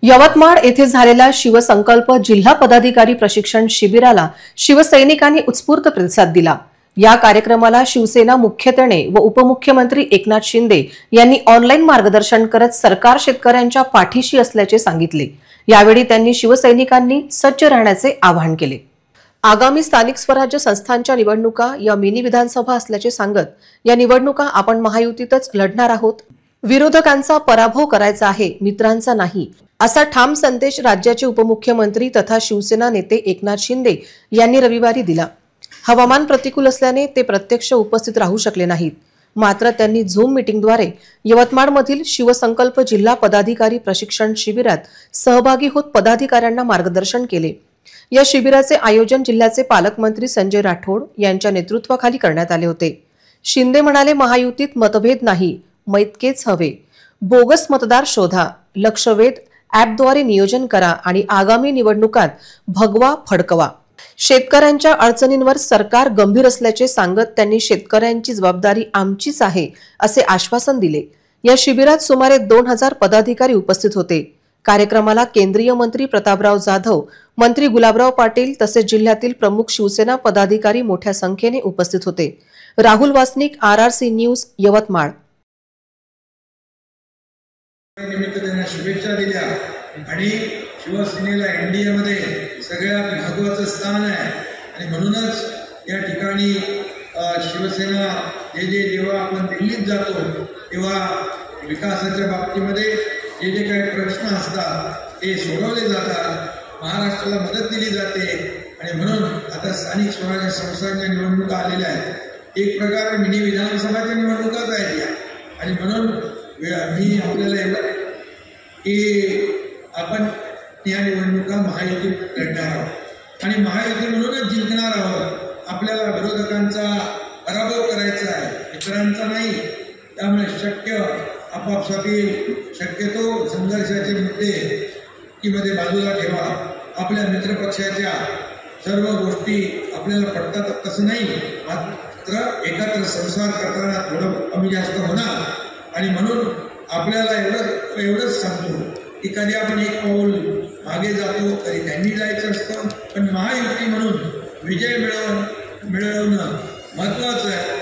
यवतमाळ येथे झालेल्या शिवसंकल्प जिल्हा पदाधिकारी प्रशिक्षण शिबिराला शिवसैनिकांनी उत्स्फूर्त प्रतिसाद दिला। या कार्यक्रमाला शिवसेना मुख्यत्याने व उपमुख्यमंत्री एकनाथ शिंदे यांनी ऑनलाईन मार्गदर्शन करत सरकार शेतकऱ्यांच्या पाठीशी असल्याचे सांगितले। यावेळी त्यांनी शिवसैनिकांनी सज्ज राहण्याचे आवाहन केले। आगामी स्थानिक स्वराज्य संस्थांच्या निवडणुका या मिनी विधानसभा असल्याचे सांगत या निवडणुका आपण महायुतीतच लढणार आहोत। विरोधकांचा पराभव करायचा आहे, मित्रांचा नाही, असा ठाम संदेश राज्याचे उपमुख्यमंत्री तथा शिवसेना नेते एकनाथ शिंदे यांनी रविवारी दिला। हवामान प्रतिकूल असल्याने ते प्रत्यक्ष उपस्थित राहू शकले नाहीत, मात्र त्यांनी झूम मीटिंगद्वारे यवतमाळमधील शिवसंकल्प जिल्हा पदाधिकारी प्रशिक्षण शिबिरात सहभागी होत पदाधिकाऱ्यांना मार्गदर्शन केले। या शिबिराचे आयोजन जिल्ह्याचे पालकमंत्री संजय राठोड यांच्या नेतृत्वाखाली करण्यात आले होते। शिंदे म्हणाले, महायुतीत मतभेद नाही, मैत्रीच हवे। बोगस मतदार शोधा, लक्षवेध ॲपद्वारे नियोजन करा आणि आगामी निवडणुकात भगवा फडकवा। शेतकऱ्यांच्या अडचणींवर सरकार गंभीर असल्याचे सांगत त्यांनी शेतकऱ्यांची जबाबदारी आमचीच आहे असे आश्वासन दिले। या शिबिरात सुमारे 2000 पदाधिकारी उपस्थित होते। कार्यक्रमाला केंद्रीय मंत्री प्रतापराव जाधव, मंत्री गुलाबराव पाटील तसेच जिल्ह्यातील प्रमुख शिवसेना पदाधिकारी मोठ्या संख्येने उपस्थित होते। Rahul Wasnik, RRC news, Yavatmal. शुभेच्छा दिल्या आणि शिवसेनेला एनडीए मध्ये सगळ्यात महत्त्वाचं स्थान आहे आणि म्हणूनच या ठिकाणी शिवसेना जेव्हा आपण दिल्लीत जातो तेव्हा विकासाच्या बाबतीमध्ये जे काही प्रश्न असतात ते सोडवले जातात, महाराष्ट्राला मदत दिली जाते आणि म्हणून आता स्थानिक स्वराज्य संस्थांच्या निवडणुका आलेल्या आहेत। एक प्रकारे मिनी विधानसभाच्या निवडणुकाच आहेत या आणि म्हणून मी आपल्याला एवढं की आपण या निवडणुका महायुतीत लढणार आहोत आणि महायुती म्हणूनच जिंकणार आहोत। आपल्याला विरोधकांचा पराभव करायचा आहे, मित्रांचा नाही। त्यामुळे शक्य आपापसातील शक्यतो संघर्षाचे मुद्दे मध्ये बाजूला ठेवा। आपल्या मित्रपक्षाच्या सर्व गोष्टी आपल्याला पटतात तसं नाही, मात्र एकत्र संसार करताना थोडं कमी जास्त होणार आणि म्हणून आपल्याला एवढंच सांगतो की कधी आपण एक पाऊल मागे जातो, कधी त्यांनी जायचं असतं, पण महायुती म्हणून विजय मिळवणं महत्त्वाचं आहे।